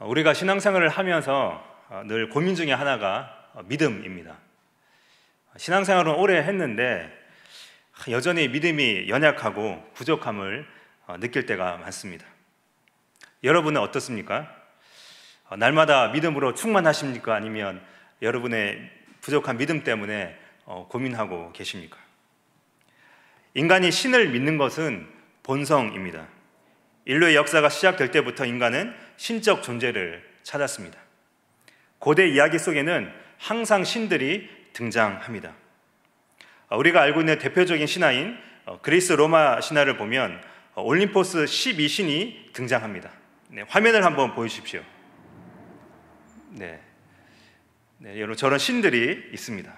우리가 신앙생활을 하면서 늘 고민 중에 하나가 믿음입니다. 신앙생활은 오래 했는데 여전히 믿음이 연약하고 부족함을 느낄 때가 많습니다. 여러분은 어떻습니까? 날마다 믿음으로 충만하십니까? 아니면 여러분의 부족한 믿음 때문에 고민하고 계십니까? 인간이 신을 믿는 것은 본성입니다. 인류의 역사가 시작될 때부터 인간은 신적 존재를 찾았습니다. 고대 이야기 속에는 항상 신들이 등장합니다. 우리가 알고 있는 대표적인 신화인 그리스 로마 신화를 보면 올림포스 12신이 등장합니다. 화면을 한번 보여주십시오. 여러분, 저런 신들이 있습니다.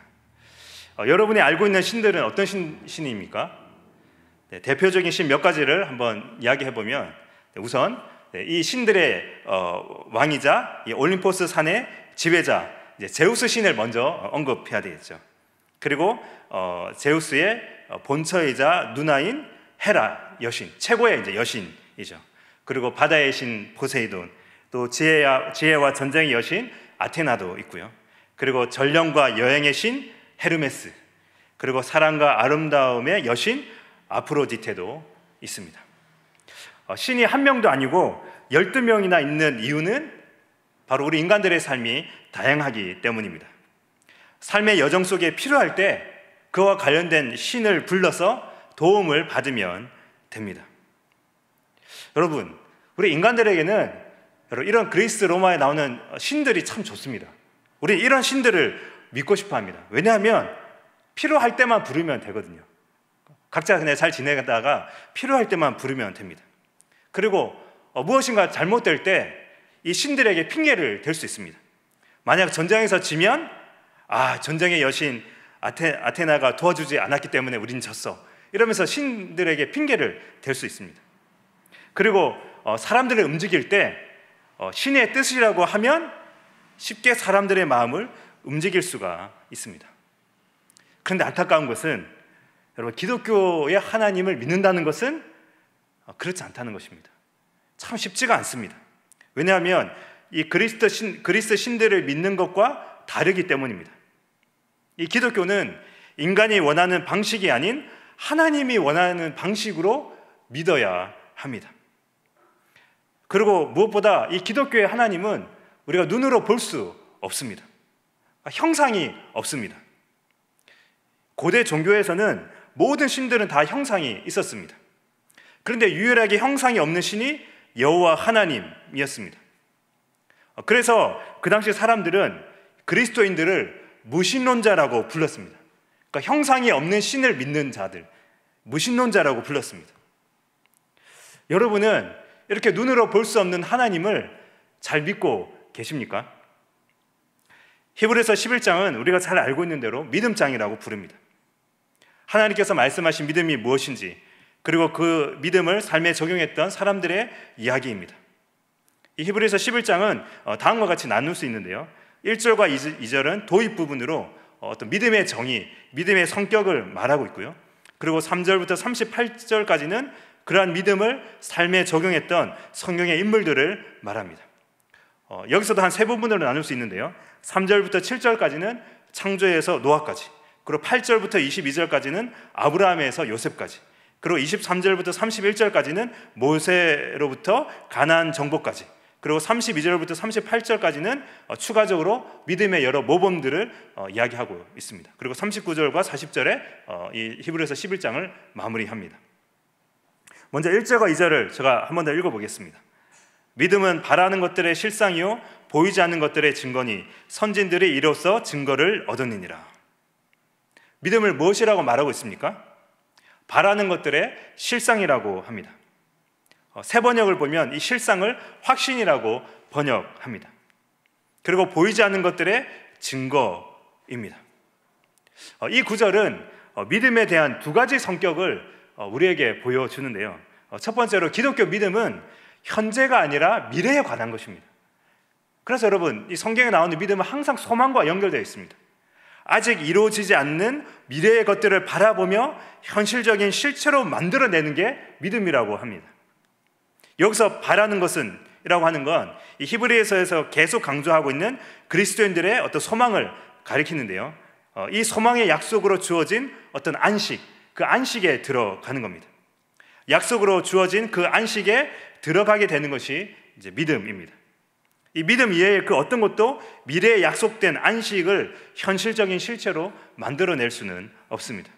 여러분이 알고 있는 신들은 어떤 신입니까? 대표적인 신 몇 가지를 한번 이야기해 보면, 우선 이 신들의 왕이자 이 올림포스 산의 지배자 제우스 신을 먼저 언급해야 되겠죠. 그리고 제우스의 본처이자 누나인 헤라 여신, 최고의 이제 여신이죠. 그리고 바다의 신 포세이돈, 또 지혜와 전쟁의 여신 아테나도 있고요. 그리고 전령과 여행의 신 헤르메스, 그리고 사랑과 아름다움의 여신 아프로디테도 있습니다. 신이 한 명도 아니고 12명이나 있는 이유는 바로 우리 인간들의 삶이 다양하기 때문입니다. 삶의 여정 속에 필요할 때 그와 관련된 신을 불러서 도움을 받으면 됩니다. 여러분, 우리 인간들에게는 이런 그리스 로마에 나오는 신들이 참 좋습니다. 우리 이런 신들을 믿고 싶어 합니다. 왜냐하면 필요할 때만 부르면 되거든요. 각자 그냥 잘 지내다가 필요할 때만 부르면 됩니다. 그리고 무엇인가 잘못될 때 이 신들에게 핑계를 댈 수 있습니다. 만약 전쟁에서 지면 전쟁의 여신 아테나가 도와주지 않았기 때문에 우린 졌어, 이러면서 신들에게 핑계를 댈 수 있습니다. 그리고 사람들을 움직일 때 신의 뜻이라고 하면 쉽게 사람들의 마음을 움직일 수가 있습니다. 그런데 안타까운 것은, 여러분, 기독교의 하나님을 믿는다는 것은 그렇지 않다는 것입니다. 참 쉽지가 않습니다. 왜냐하면 이 그리스 신들을 믿는 것과 다르기 때문입니다. 이 기독교는 인간이 원하는 방식이 아닌 하나님이 원하는 방식으로 믿어야 합니다. 그리고 무엇보다 이 기독교의 하나님은 우리가 눈으로 볼 수 없습니다. 형상이 없습니다. 고대 종교에서는 모든 신들은 다 형상이 있었습니다. 그런데 유일하게 형상이 없는 신이 여호와 하나님이었습니다. 그래서 그 당시 사람들은 그리스도인들을 무신론자라고 불렀습니다. 그러니까 형상이 없는 신을 믿는 자들, 무신론자라고 불렀습니다. 여러분은 이렇게 눈으로 볼 수 없는 하나님을 잘 믿고 계십니까? 히브리서 11장은 우리가 잘 알고 있는 대로 믿음장이라고 부릅니다. 하나님께서 말씀하신 믿음이 무엇인지, 그리고 그 믿음을 삶에 적용했던 사람들의 이야기입니다. 이 히브리서 11장은 다음과 같이 나눌 수 있는데요, 1절과 2절은 도입 부분으로 어떤 믿음의 정의, 믿음의 성격을 말하고 있고요. 그리고 3절부터 38절까지는 그러한 믿음을 삶에 적용했던 성경의 인물들을 말합니다. 여기서도 한 세 부분으로 나눌 수 있는데요, 3절부터 7절까지는 창조에서 노아까지, 그리고 8절부터 22절까지는 아브라함에서 요셉까지, 그리고 23절부터 31절까지는 모세로부터 가나안 정복까지, 그리고 32절부터 38절까지는 추가적으로 믿음의 여러 모범들을 이야기하고 있습니다. 그리고 39절과 40절에 이 히브리서 11장을 마무리합니다. 먼저 1절과 2절을 제가 한 번 더 읽어보겠습니다. 믿음은 바라는 것들의 실상이요 보이지 않는 것들의 증거니 선진들이 이로써 증거를 얻었느니라. 믿음을 무엇이라고 말하고 있습니까? 바라는 것들의 실상이라고 합니다. 새 번역을 보면 이 실상을 확신이라고 번역합니다. 그리고 보이지 않는 것들의 증거입니다. 이 구절은 믿음에 대한 두 가지 성격을 우리에게 보여주는데요, 첫 번째로 기독교 믿음은 현재가 아니라 미래에 관한 것입니다. 그래서 여러분, 이 성경에 나오는 믿음은 항상 소망과 연결되어 있습니다. 아직 이루어지지 않는 미래의 것들을 바라보며 현실적인 실체로 만들어내는 게 믿음이라고 합니다. 여기서 바라는 것은 믿음이라고 하는 건 이 히브리서에서 계속 강조하고 있는 그리스도인들의 어떤 소망을 가리키는데요. 이 소망의 약속으로 주어진 어떤 안식, 그 안식에 들어가는 겁니다. 약속으로 주어진 그 안식에 들어가게 되는 것이 이제 믿음입니다. 이 믿음 이외에 그 어떤 것도 미래에 약속된 안식을 현실적인 실체로 만들어낼 수는 없습니다.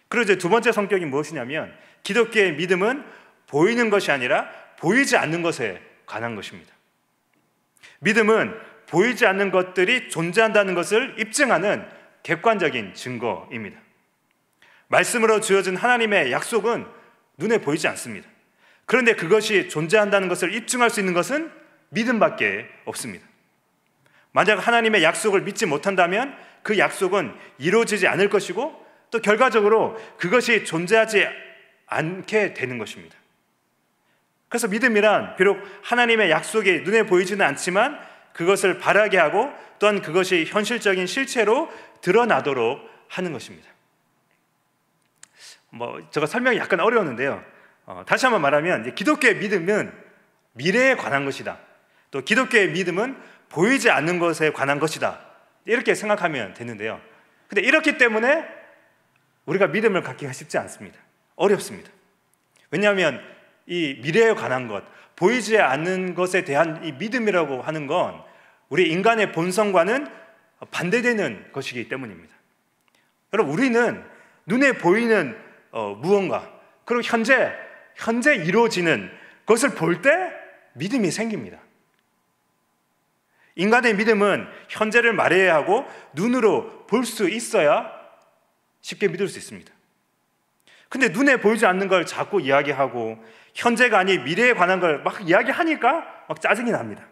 그리고 이제 두 번째 성격이 무엇이냐면 기독교의 믿음은 보이는 것이 아니라 보이지 않는 것에 관한 것입니다. 믿음은 보이지 않는 것들이 존재한다는 것을 입증하는 객관적인 증거입니다. 말씀으로 주어진 하나님의 약속은 눈에 보이지 않습니다. 그런데 그것이 존재한다는 것을 입증할 수 있는 것은 믿음밖에 없습니다. 만약 하나님의 약속을 믿지 못한다면 그 약속은 이루어지지 않을 것이고 또 결과적으로 그것이 존재하지 않게 되는 것입니다. 그래서 믿음이란 비록 하나님의 약속이 눈에 보이지는 않지만 그것을 바라게 하고 또한 그것이 현실적인 실체로 드러나도록 하는 것입니다. 제가 설명이 약간 어려웠는데요. 다시 한번 말하면 기독교의 믿음은 미래에 관한 것이다. 또 기독교의 믿음은 보이지 않는 것에 관한 것이다. 이렇게 생각하면 되는데요. 근데 이렇기 때문에 우리가 믿음을 갖기가 쉽지 않습니다. 어렵습니다. 왜냐하면 이 미래에 관한 것, 보이지 않는 것에 대한 이 믿음이라고 하는 건 우리 인간의 본성과는 반대되는 것이기 때문입니다. 여러분, 우리는 눈에 보이는 무언가, 그리고 현재 이루어지는 것을 볼 때 믿음이 생깁니다. 인간의 믿음은 현재를 말해야 하고 눈으로 볼 수 있어야 쉽게 믿을 수 있습니다. 근데 눈에 보이지 않는 걸 자꾸 이야기하고 현재가 아닌 미래에 관한 걸 막 이야기하니까 막 짜증이 납니다.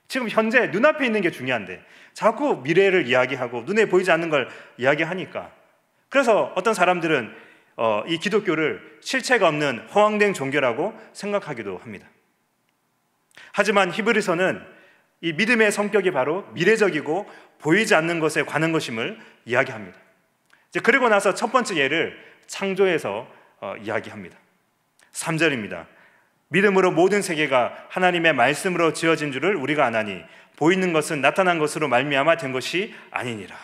지금 현재 눈앞에 있는 게 중요한데 자꾸 미래를 이야기하고 눈에 보이지 않는 걸 이야기하니까, 그래서 어떤 사람들은 이 기독교를 실체가 없는 허황된 종교라고 생각하기도 합니다. 하지만 히브리서는 이 믿음의 성격이 바로 미래적이고 보이지 않는 것에 관한 것임을 이야기합니다. 그리고 나서 첫 번째 예를 창조에서 이야기합니다. 3절입니다. 믿음으로 모든 세계가 하나님의 말씀으로 지어진 줄을 우리가 아나니 보이는 것은 나타난 것으로 말미암아 된 것이 아니니라.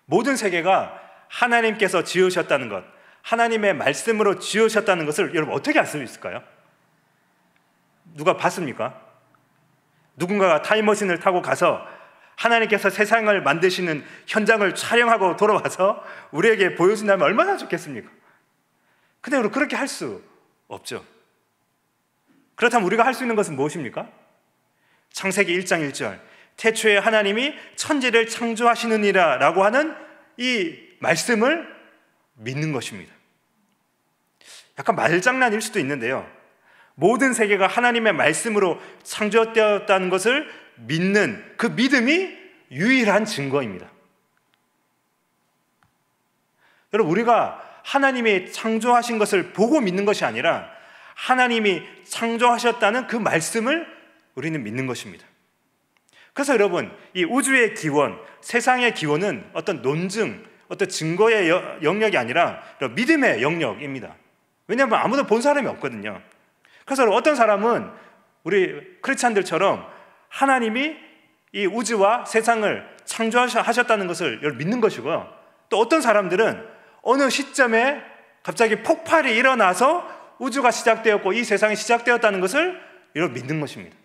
모든 세계가 하나님께서 지으셨다는 것, 하나님의 말씀으로 지으셨다는 것을 여러분 어떻게 알 수 있을까요? 누가 봤습니까? 누군가가 타임머신을 타고 가서 하나님께서 세상을 만드시는 현장을 촬영하고 돌아와서 우리에게 보여준다면 얼마나 좋겠습니까? 근데 여러분 그렇게 할 수 없죠. 그렇다면 우리가 할 수 있는 것은 무엇입니까? 창세기 1장 1절 태초에 하나님이 천지를 창조하시느니라 라고 하는 이 말씀을 믿는 것입니다. 약간 말장난일 수도 있는데요, 모든 세계가 하나님의 말씀으로 창조되었다는 것을 믿는 그 믿음이 유일한 증거입니다. 여러분, 우리가 하나님이 창조하신 것을 보고 믿는 것이 아니라 하나님이 창조하셨다는 그 말씀을 우리는 믿는 것입니다. 그래서 여러분, 이 우주의 기원, 세상의 기원은 어떤 논증, 어떤 증거의 영역이 아니라 믿음의 영역입니다. 왜냐하면 아무도 본 사람이 없거든요. 그래서 어떤 사람은 우리 크리스찬들처럼 하나님이 이 우주와 세상을 창조하셨다는 것을 믿는 것이고요, 또 어떤 사람들은 어느 시점에 갑자기 폭발이 일어나서 우주가 시작되었고 이 세상이 시작되었다는 것을 믿는 것입니다.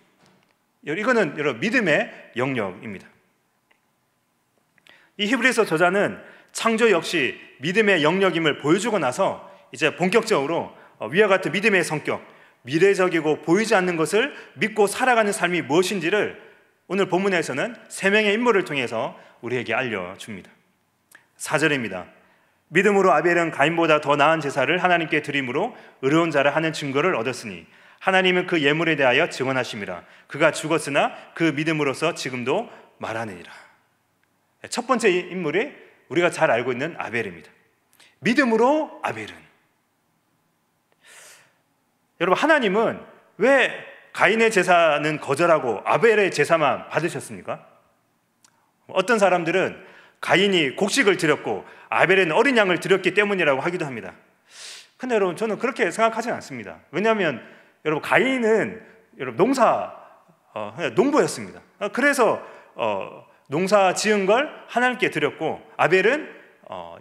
이거는 여러분 믿음의 영역입니다. 이 히브리서 저자는 창조 역시 믿음의 영역임을 보여주고 나서 이제 본격적으로 위와 같은 믿음의 성격, 미래적이고 보이지 않는 것을 믿고 살아가는 삶이 무엇인지를 오늘 본문에서는 세 명의 인물을 통해서 우리에게 알려줍니다. 4절입니다. 믿음으로 아벨은 가인보다 더 나은 제사를 하나님께 드림으로 의로운 자라 하는 증거를 얻었으니 하나님은 그 예물에 대하여 증언하심이라. 그가 죽었으나 그 믿음으로서 지금도 말하느니라. 첫 번째 인물이 우리가 잘 알고 있는 아벨입니다. 믿음으로 아벨은, 여러분, 하나님은 왜 가인의 제사는 거절하고 아벨의 제사만 받으셨습니까? 어떤 사람들은 가인이 곡식을 드렸고 아벨은 어린 양을 드렸기 때문이라고 하기도 합니다. 근데 여러분, 저는 그렇게 생각하지는 않습니다. 왜냐하면 여러분 가인은 여러분 농부였습니다. 그래서 농사 지은 걸 하나님께 드렸고, 아벨은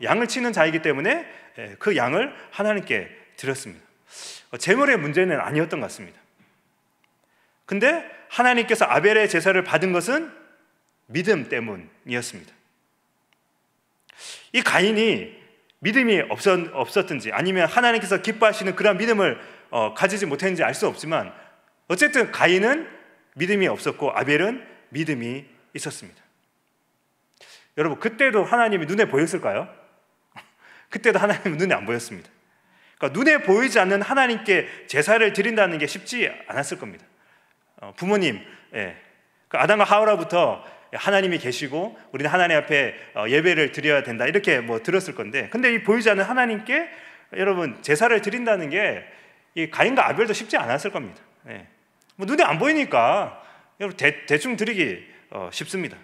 양을 치는 자이기 때문에 그 양을 하나님께 드렸습니다. 재물의 문제는 아니었던 것 같습니다. 근데 하나님께서 아벨의 제사를 받은 것은 믿음 때문이었습니다. 이 가인이 믿음이 없었든지 아니면 하나님께서 기뻐하시는 그런 믿음을 가지지 못했는지 알 수 없지만, 어쨌든 가인은 믿음이 없었고 아벨은 믿음이 있었습니다. 여러분, 그때도 하나님이 눈에 보였을까요? 그때도 하나님은 눈에 안 보였습니다. 그러니까 눈에 보이지 않는 하나님께 제사를 드린다는 게 쉽지 않았을 겁니다. 부모님, 그 아담과 하와로부터 하나님이 계시고 우리는 하나님 앞에 예배를 드려야 된다, 이렇게 들었을 건데, 근데 이 보이지 않는 하나님께 여러분 제사를 드린다는 게 이 가인과 아벨도 쉽지 않았을 겁니다. 눈에 안 보이니까 여러분 대충 드리기 쉽습니다.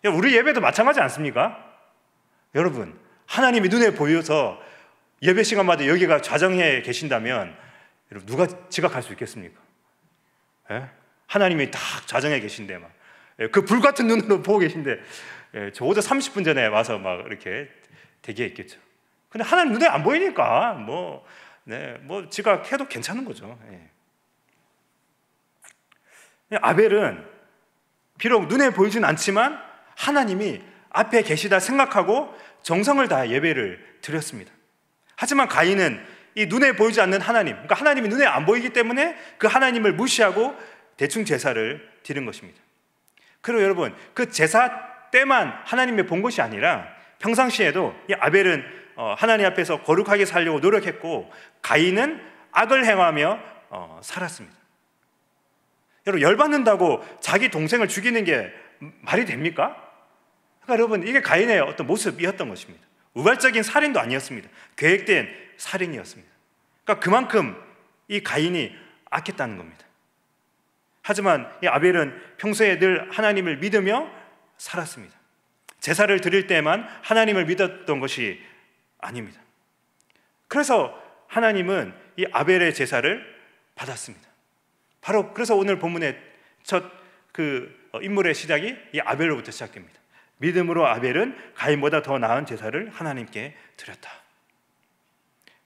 우리 예배도 마찬가지 않습니까? 여러분, 하나님이 눈에 보여서 예배 시간마다 여기가 좌정해 계신다면 여러분 누가 지각할 수 있겠습니까? 하나님이 딱 좌정해 계신데 막 그 불같은 눈으로 보고 계신데 적어도 30분 전에 와서 막 이렇게 대기해 있겠죠. 근데 하나님 눈에 안 보이니까 지각해도 괜찮은 거죠. 아벨은 비록 눈에 보이진 않지만 하나님이 앞에 계시다 생각하고 정성을 다해 예배를 드렸습니다. 하지만 가인은 이 눈에 보이지 않는 하나님, 그러니까 하나님이 눈에 안 보이기 때문에 그 하나님을 무시하고 대충 제사를 드린 것입니다. 그리고 여러분, 그 제사 때만 하나님이 본 것이 아니라 평상시에도 이 아벨은 하나님 앞에서 거룩하게 살려고 노력했고, 가인은 악을 행하며 살았습니다. 여러분, 열받는다고 자기 동생을 죽이는 게 말이 됩니까? 그러니까 여러분, 이게 가인의 어떤 모습이었던 것입니다. 우발적인 살인도 아니었습니다. 계획된 살인이었습니다. 그러니까 그만큼 이 가인이 악했다는 겁니다. 하지만 이 아벨은 평소에 늘 하나님을 믿으며 살았습니다. 제사를 드릴 때만 하나님을 믿었던 것이 아닙니다. 그래서 하나님은 이 아벨의 제사를 받았습니다. 바로 그래서 오늘 본문의 첫 인물의 시작이 이 아벨로부터 시작됩니다. 믿음으로 아벨은 가인보다 더 나은 제사를 하나님께 드렸다.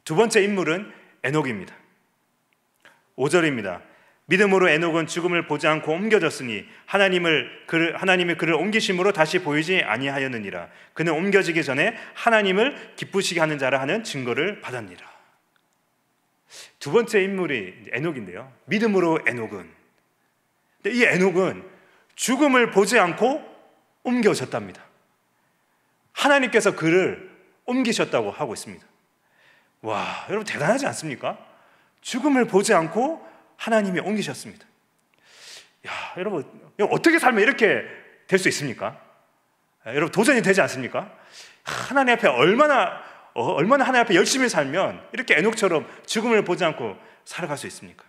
두 번째 인물은 에녹입니다. 5절입니다. 믿음으로 에녹은 죽음을 보지 않고 옮겨졌으니 하나님이 그를 옮기심으로 다시 보이지 아니하였느니라. 그는 옮겨지기 전에 하나님을 기쁘시게 하는 자라 하는 증거를 받았니라. 두 번째 인물이 에녹인데요, 믿음으로 에녹은, 이 에녹은 죽음을 보지 않고 옮겨졌답니다. 하나님께서 그를 옮기셨다고 하고 있습니다. 와, 여러분 대단하지 않습니까? 죽음을 보지 않고 하나님이 옮기셨습니다. 야, 여러분 어떻게 살면 이렇게 될 수 있습니까? 여러분 도전이 되지 않습니까? 하나님 앞에 얼마나 하나님 앞에 열심히 살면 이렇게 에녹처럼 죽음을 보지 않고 살아갈 수 있습니까?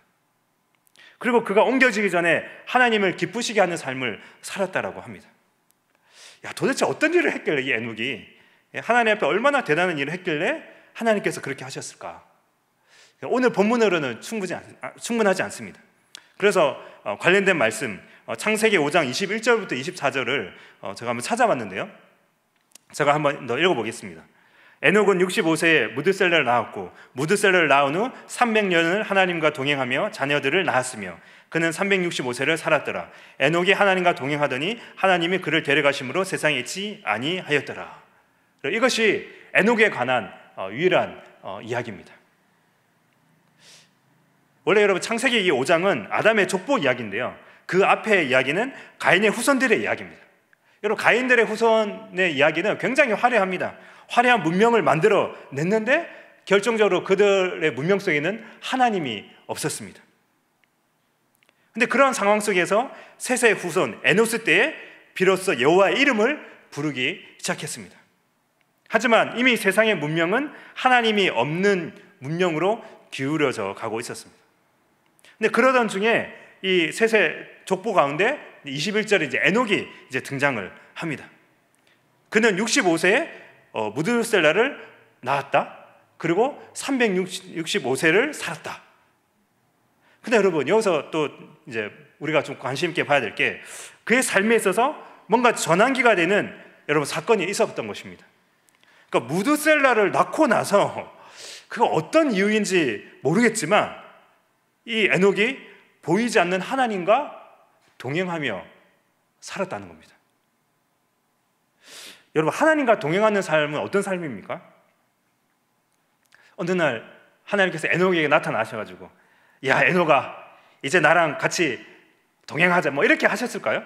그리고 그가 옮겨지기 전에 하나님을 기쁘시게 하는 삶을 살았다라고 합니다. 야, 도대체 어떤 일을 했길래 이 에녹이 하나님 앞에 얼마나 대단한 일을 했길래 하나님께서 그렇게 하셨을까? 오늘 본문으로는 충분하지 않습니다. 그래서 관련된 말씀 창세기 5장 21절부터 24절을 제가 한번 찾아봤는데요, 제가 한번 더 읽어보겠습니다. 에녹은 65세에 무드셀라를 낳았고 무드셀라를 낳은 후 300년을 하나님과 동행하며 자녀들을 낳았으며 그는 365세를 살았더라. 에녹이 하나님과 동행하더니 하나님이 그를 데려가심으로 세상에 있지 아니하였더라. 이것이 에녹에 관한 유일한 이야기입니다. 원래 여러분 창세기 5장은 아담의 족보 이야기인데요, 그 앞의 이야기는 가인의 후손들의 이야기입니다. 여러분, 가인들의 후손의 이야기는 굉장히 화려합니다. 화려한 문명을 만들어 냈는데 결정적으로 그들의 문명 속에는 하나님이 없었습니다. 근데 그러한 상황 속에서 셋의 후손 에노스 때에 비로소 여호와의 이름을 부르기 시작했습니다. 하지만 이미 세상의 문명은 하나님이 없는 문명으로 기울어져 가고 있었습니다. 근데 그러던 중에 이 셋의 족보 가운데 21절에 이제 에녹이 이제 등장을 합니다. 그는 65세에 무드셀라를 낳았다. 그리고 365세를 살았다. 근데 여러분, 여기서 또 이제 우리가 좀 관심 있게 봐야 될 게 그의 삶에 있어서 뭔가 전환기가 되는 여러분 사건이 있었던 것입니다. 그러니까 무드셀라를 낳고 나서 그가 어떤 이유인지 모르겠지만 이 에녹이 보이지 않는 하나님과 동행하며 살았다는 겁니다. 여러분, 하나님과 동행하는 삶은 어떤 삶입니까? 어느 날 하나님께서 에녹에게 나타나셔가지고 야, 에녹아, 이제 나랑 같이 동행하자, 뭐 이렇게 하셨을까요?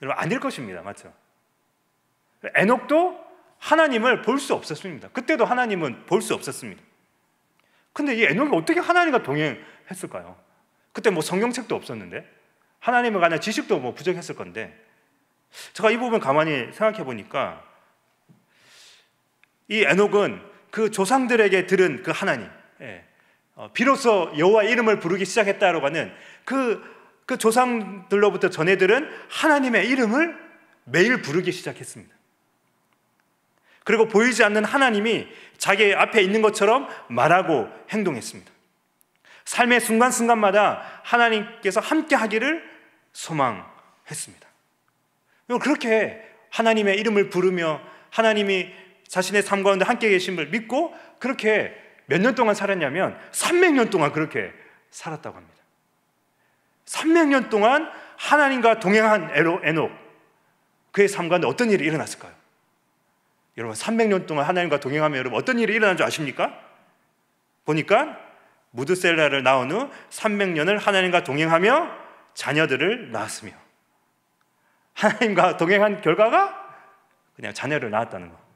여러분, 아닐 것입니다. 맞죠? 에녹도 하나님을 볼 수 없었습니다. 그때도 하나님은 볼 수 없었습니다. 근데 이 에녹이 어떻게 하나님과 동행했을까요? 그때 뭐 성경책도 없었는데, 하나님에 관한 지식도 뭐 부족했을 건데, 제가 이 부분 가만히 생각해 보니까 이 에녹은 그 조상들에게 들은 그 하나님, 비로소 여호와 이름을 부르기 시작했다라고 하는 그 조상들로부터 전해 들은 하나님의 이름을 매일 부르기 시작했습니다. 그리고 보이지 않는 하나님이 자기 앞에 있는 것처럼 말하고 행동했습니다. 삶의 순간순간마다 하나님께서 함께 하기를 소망했습니다. 그렇게 하나님의 이름을 부르며 하나님이 자신의 삶 가운데 함께 계심을 믿고 그렇게 몇 년 동안 살았냐면 300년 동안 그렇게 살았다고 합니다. 300년 동안 하나님과 동행한 에녹, 그의 삶 가운데 어떤 일이 일어났을까요? 여러분, 300년 동안 하나님과 동행하며 여러분 어떤 일이 일어난 줄 아십니까? 보니까 무드셀라를 낳은 후 300년을 하나님과 동행하며 자녀들을 낳았으며, 하나님과 동행한 결과가 그냥 자녀를 낳았다는 거.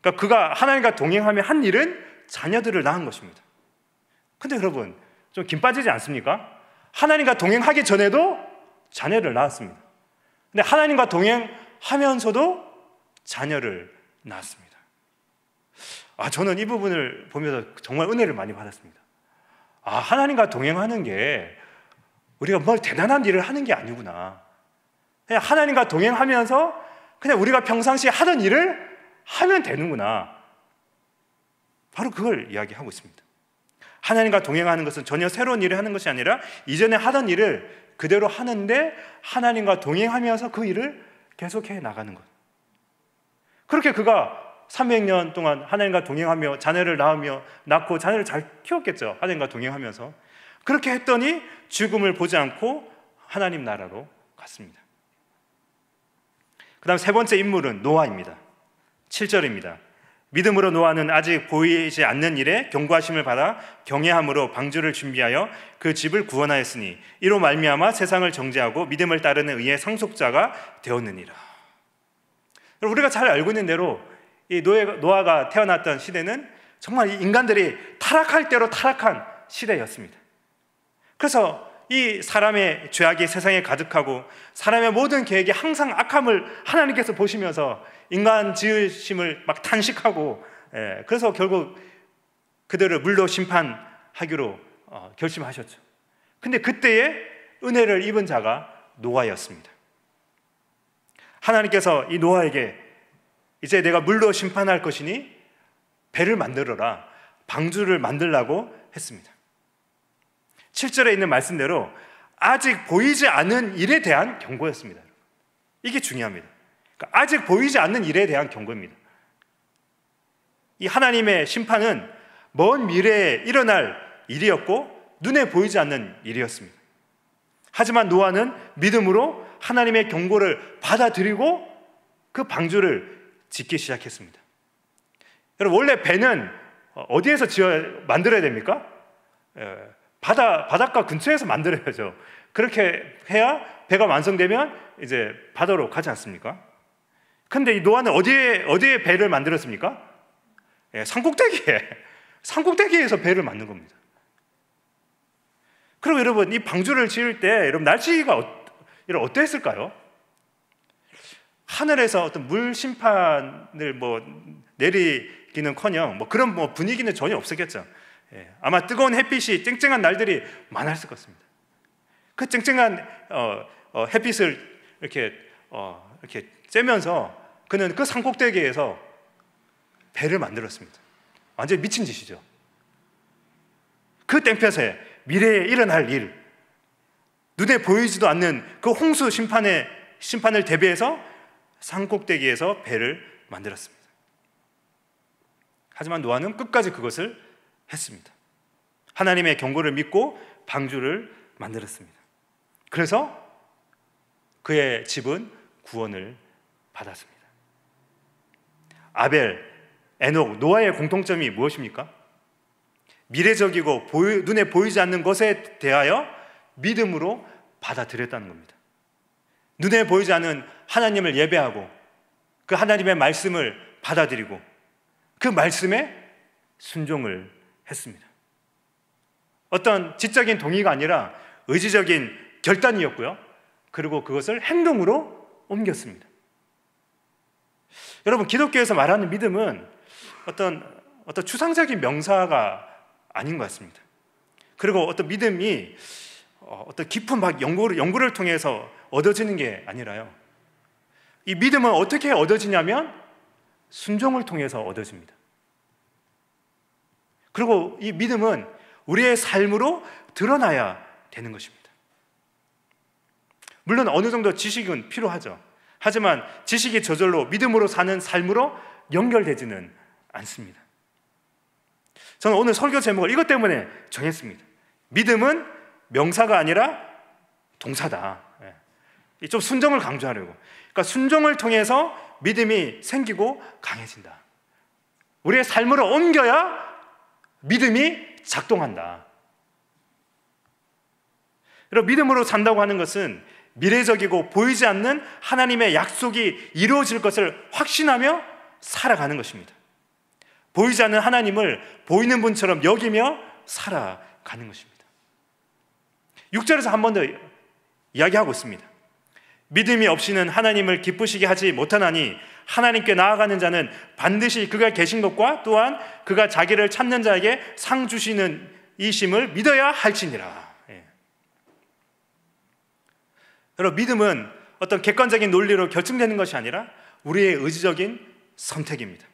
그러니까 그가 하나님과 동행하며 한 일은 자녀들을 낳은 것입니다. 근데 여러분, 좀 긴 빠지지 않습니까? 하나님과 동행하기 전에도 자녀를 낳았습니다. 근데 하나님과 동행하면서도 자녀를 낳았습니다. 저는 이 부분을 보면서 정말 은혜를 많이 받았습니다. 하나님과 동행하는 게 우리가 뭘 대단한 일을 하는 게 아니구나. 그냥 하나님과 동행하면서 그냥 우리가 평상시에 하던 일을 하면 되는구나. 바로 그걸 이야기하고 있습니다. 하나님과 동행하는 것은 전혀 새로운 일을 하는 것이 아니라 이전에 하던 일을 그대로 하는데 하나님과 동행하면서 그 일을 계속해 나가는 것. 그렇게 그가 300년 동안 하나님과 동행하며 자녀를 낳고 자녀를 잘 키웠겠죠. 하나님과 동행하면서. 그렇게 했더니 죽음을 보지 않고 하나님 나라로 갔습니다. 그 다음 세 번째 인물은 노아입니다. 7절입니다. 믿음으로 노아는 아직 보이지 않는 일에 경고하심을 받아 경외함으로 방주를 준비하여 그 집을 구원하였으니 이로 말미암아 세상을 정죄하고 믿음을 따르는 의의 상속자가 되었느니라. 우리가 잘 알고 있는 대로 이 노아가 태어났던 시대는 정말 이 인간들이 타락할 대로 타락한 시대였습니다. 그래서 이 사람의 죄악이 세상에 가득하고 사람의 모든 계획이 항상 악함을 하나님께서 보시면서 인간 지으심을 막 탄식하고, 그래서 결국 그들을 물로 심판하기로 결심하셨죠. 근데 그때에 은혜를 입은 자가 노아였습니다. 하나님께서 이 노아에게 이제 내가 물로 심판할 것이니 배를 만들어라, 방주를 만들라고 했습니다. 7절에 있는 말씀대로 아직 보이지 않은 일에 대한 경고였습니다. 이게 중요합니다. 그러니까 아직 보이지 않는 일에 대한 경고입니다. 이 하나님의 심판은 먼 미래에 일어날 일이었고 눈에 보이지 않는 일이었습니다. 하지만 노아는 믿음으로 하나님의 경고를 받아들이고 그 방주를 짓기 시작했습니다. 여러분, 원래 배는 어디에서 만들어야 됩니까? 바닷가 근처에서 만들어야죠. 그렇게 해야 배가 완성되면 이제 바다로 가지 않습니까? 근데 이 노아는 어디에 배를 만들었습니까? 산꼭대기에서 배를 만든 겁니다. 그리고 여러분, 이 방주를 지을 때 여러분 날씨가 어땠을까요? 하늘에서 어떤 물 심판을 내리기는커녕 그런 분위기는 전혀 없었겠죠. 아마 뜨거운 햇빛이 쨍쨍한 날들이 많았을 것입니다. 그 쨍쨍한 햇빛을 이렇게 쬐면서 그는 그 산꼭대기에서 배를 만들었습니다. 완전히 미친 짓이죠. 그 땡볕에 미래에 일어날 일, 눈에 보이지도 않는 그 홍수 심판을 대비해서 산꼭대기에서 배를 만들었습니다. 하지만 노아는 끝까지 그것을 했습니다. 하나님의 경고를 믿고 방주를 만들었습니다. 그래서 그의 집은 구원을 받았습니다. 아벨, 에녹, 노아의 공통점이 무엇입니까? 미래적이고 눈에 보이지 않는 것에 대하여 믿음으로 받아들였다는 겁니다. 눈에 보이지 않는 하나님을 예배하고 그 하나님의 말씀을 받아들이고 그 말씀에 순종을 했습니다. 어떤 지적인 동의가 아니라 의지적인 결단이었고요. 그리고 그것을 행동으로 옮겼습니다. 여러분, 기독교에서 말하는 믿음은 어떤 추상적인 명사가 아닌 것 같습니다. 그리고 어떤 믿음이 어떤 깊은 연구를 통해서 얻어지는 게 아니라요. 이 믿음은 어떻게 얻어지냐면 순종을 통해서 얻어집니다. 그리고 이 믿음은 우리의 삶으로 드러나야 되는 것입니다. 물론 어느 정도 지식은 필요하죠. 하지만 지식이 저절로 믿음으로 사는 삶으로 연결되지는 않습니다. 저는 오늘 설교 제목을 이것 때문에 정했습니다. 믿음은 명사가 아니라 동사다. 좀 순종을 강조하려고. 그러니까 순종을 통해서 믿음이 생기고 강해진다. 우리의 삶으로 옮겨야 믿음이 작동한다. 여러분, 믿음으로 산다고 하는 것은 미래적이고 보이지 않는 하나님의 약속이 이루어질 것을 확신하며 살아가는 것입니다. 보이지 않는 하나님을 보이는 분처럼 여기며 살아가는 것입니다. 6절에서 한 번 더 이야기하고 있습니다. 믿음이 없이는 하나님을 기쁘시게 하지 못하나니 하나님께 나아가는 자는 반드시 그가 계신 것과 또한 그가 자기를 찾는 자에게 상 주시는 이심을 믿어야 할지니라. 여러분, 믿음은 어떤 객관적인 논리로 결정되는 것이 아니라 우리의 의지적인 선택입니다.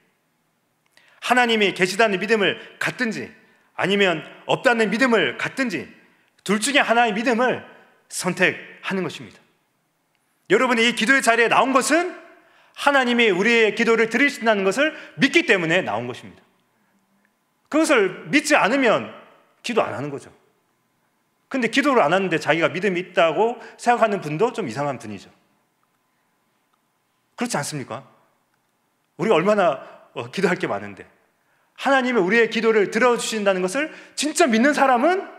하나님이 계시다는 믿음을 갖든지 아니면 없다는 믿음을 갖든지 둘 중에 하나의 믿음을 선택하는 것입니다. 여러분이 이 기도의 자리에 나온 것은 하나님이 우리의 기도를 들으신다는 것을 믿기 때문에 나온 것입니다. 그것을 믿지 않으면 기도 안 하는 거죠. 근데 기도를 안 하는데 자기가 믿음이 있다고 생각하는 분도 좀 이상한 분이죠. 그렇지 않습니까? 우리가 얼마나 기도할 게 많은데 하나님이 우리의 기도를 들어주신다는 것을 진짜 믿는 사람은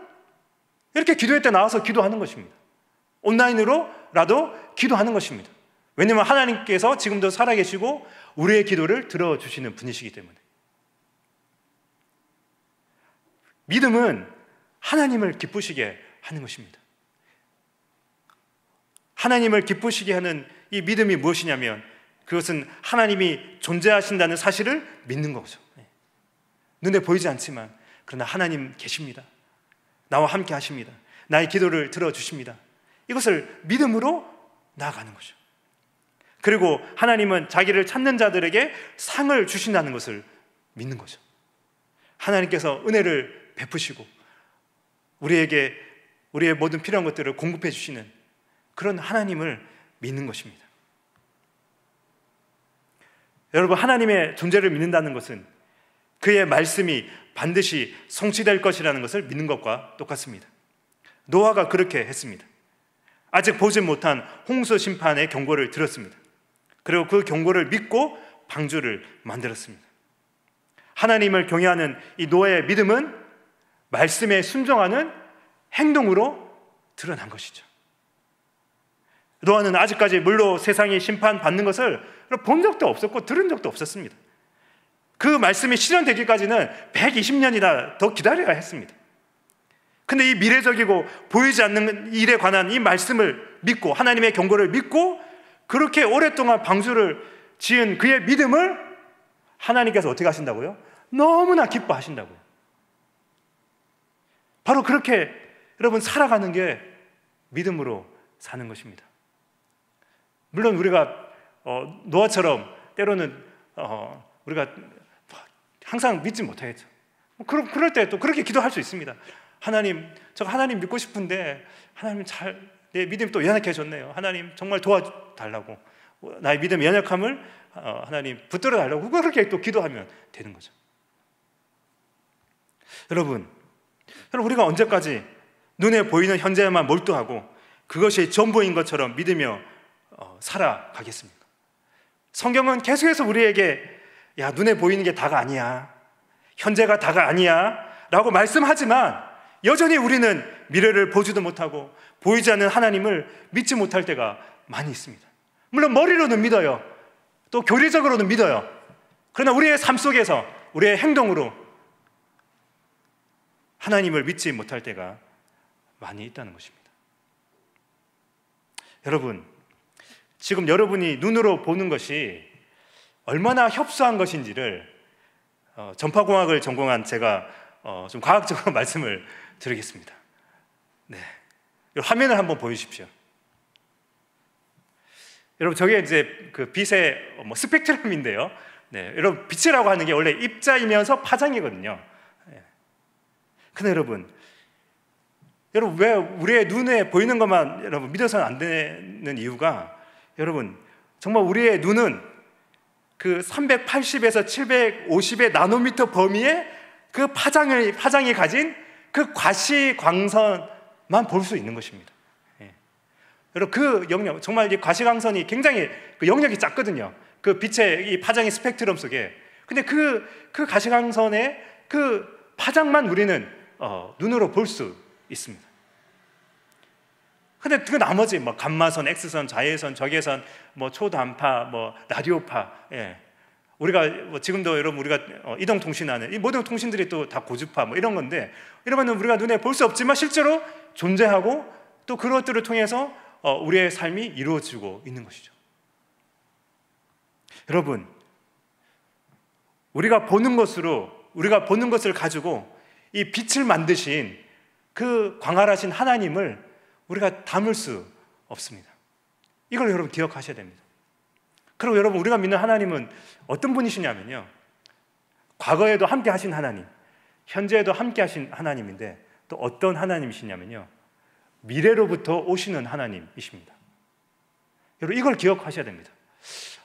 이렇게 기도회 때 나와서 기도하는 것입니다. 온라인으로라도 기도하는 것입니다. 왜냐하면 하나님께서 지금도 살아계시고 우리의 기도를 들어주시는 분이시기 때문에. 믿음은 하나님을 기쁘시게 하는 것입니다. 하나님을 기쁘시게 하는 이 믿음이 무엇이냐면 그것은 하나님이 존재하신다는 사실을 믿는 거죠. 눈에 보이지 않지만 그러나 하나님 계십니다. 나와 함께 하십니다. 나의 기도를 들어주십니다. 이것을 믿음으로 나아가는 거죠. 그리고 하나님은 자기를 찾는 자들에게 상을 주신다는 것을 믿는 거죠. 하나님께서 은혜를 베푸시고 우리에게 우리의 모든 필요한 것들을 공급해 주시는 그런 하나님을 믿는 것입니다. 여러분, 하나님의 존재를 믿는다는 것은 그의 말씀이 반드시 성취될 것이라는 것을 믿는 것과 똑같습니다. 노아가 그렇게 했습니다. 아직 보지 못한 홍수 심판의 경고를 들었습니다. 그리고 그 경고를 믿고 방주를 만들었습니다. 하나님을 경외하는 이 노아의 믿음은 말씀에 순종하는 행동으로 드러난 것이죠. 노아는 아직까지 물로 세상이 심판받는 것을 본 적도 없었고 들은 적도 없었습니다. 그 말씀이 실현되기까지는 120년이나 더 기다려야 했습니다. 근데 이 미래적이고 보이지 않는 일에 관한 이 말씀을 믿고 하나님의 경고를 믿고 그렇게 오랫동안 방주를 지은 그의 믿음을 하나님께서 어떻게 하신다고요? 너무나 기뻐하신다고요. 바로 그렇게 여러분 살아가는 게 믿음으로 사는 것입니다. 물론 우리가 노아처럼 때로는 우리가 항상 믿지 못하겠죠. 그럴 때 또 그렇게 기도할 수 있습니다. 하나님, 저 하나님 믿고 싶은데 하나님 내 믿음 또 연약해 졌네요. 하나님 정말 도와달라고, 나의 믿음 연약함을 하나님 붙들어 달라고 그렇게 또 기도하면 되는 거죠. 여러분 우리가 언제까지 눈에 보이는 현재에만 몰두하고 그것이 전부인 것처럼 믿으며 살아가겠습니까? 성경은 계속해서 우리에게 야, 눈에 보이는 게 다가 아니야, 현재가 다가 아니야 라고 말씀하지만 여전히 우리는 미래를 보지도 못하고 보이지 않는 하나님을 믿지 못할 때가 많이 있습니다. 물론 머리로는 믿어요, 또 교리적으로는 믿어요. 그러나 우리의 삶 속에서 우리의 행동으로 하나님을 믿지 못할 때가 많이 있다는 것입니다. 여러분, 지금 여러분이 눈으로 보는 것이 얼마나 협소한 것인지를 전파공학을 전공한 제가 좀 과학적으로 말씀을 드리겠습니다. 네, 화면을 한번 보여주십시오. 여러분, 저게 이제 그 빛의 스펙트럼인데요. 네, 여러분, 빛이라고 하는 게 원래 입자이면서 파장이거든요. 네. 근데 여러분 왜 우리의 눈에 보이는 것만 여러분 믿어서는 안 되는 이유가, 여러분 정말 우리의 눈은 그 380에서 750의 나노미터 범위의 그 파장이 가진 그 과시광선만 볼 수 있는 것입니다. 예. 여러분, 그 영역, 정말 이 과시광선이 굉장히 그 영역이 작거든요. 그 빛의 이 파장의 스펙트럼 속에. 근데 그 과시광선의 그 파장만 우리는 눈으로 볼 수 있습니다. 근데 그 나머지 감마선, X선, 자외선, 적외선, 초단파, 라디오파, 예. 우리가 지금도 여러분 우리가 이동통신하는 이 모든 통신들이 또 다 고주파 이런 건데, 이런 거는 우리가 눈에 볼 수 없지만 실제로 존재하고 또 그것들을 통해서 우리의 삶이 이루어지고 있는 것이죠. 여러분, 우리가 보는 것을 가지고 이 빛을 만드신 그 광활하신 하나님을 우리가 담을 수 없습니다. 이걸 여러분 기억하셔야 됩니다. 그리고 여러분, 우리가 믿는 하나님은 어떤 분이시냐면요, 과거에도 함께 하신 하나님, 현재에도 함께 하신 하나님인데 또 어떤 하나님이시냐면요, 미래로부터 오시는 하나님이십니다. 여러분, 이걸 기억하셔야 됩니다.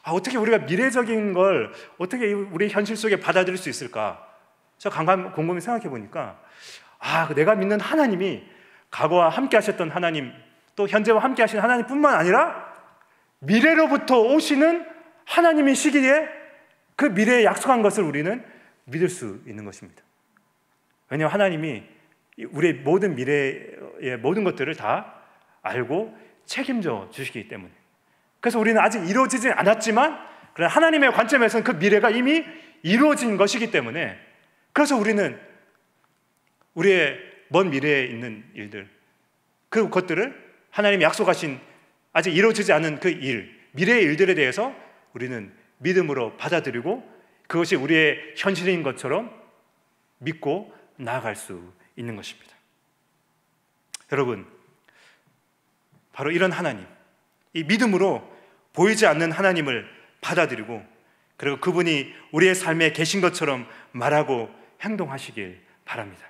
어떻게 우리가 미래적인 걸 어떻게 우리 현실 속에 받아들일 수 있을까? 제가 곰곰이 생각해 보니까 내가 믿는 하나님이 과거와 함께 하셨던 하나님, 또 현재와 함께 하신 하나님뿐만 아니라 미래로부터 오시는 하나님이시기에 그 미래에 약속한 것을 우리는 믿을 수 있는 것입니다. 왜냐하면 하나님이 우리의 모든 미래의 모든 것들을 다 알고 책임져 주시기 때문에. 그래서 우리는 아직 이루어지진 않았지만 그러나 하나님의 관점에서는 그 미래가 이미 이루어진 것이기 때문에, 그래서 우리는 우리의 먼 미래에 있는 일들, 그것들을 하나님이 약속하신 아직 이루어지지 않은 그 미래의 일들에 대해서 우리는 믿음으로 받아들이고 그것이 우리의 현실인 것처럼 믿고 나아갈 수 있는 것입니다. 여러분, 바로 이런 하나님, 이 믿음으로 보이지 않는 하나님을 받아들이고, 그리고 그분이 우리의 삶에 계신 것처럼 말하고 행동하시길 바랍니다.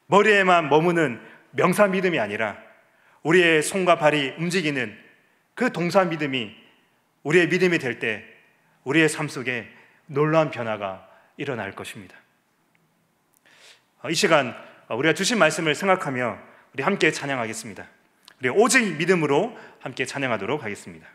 머리에만 머무는 명사 믿음이 아니라 우리의 손과 발이 움직이는 그 동사 믿음이 우리의 믿음이 될 때 우리의 삶 속에 놀라운 변화가 일어날 것입니다. 이 시간 우리가 주신 말씀을 생각하며 우리 함께 찬양하겠습니다. 우리 오직 믿음으로 함께 찬양하도록 하겠습니다.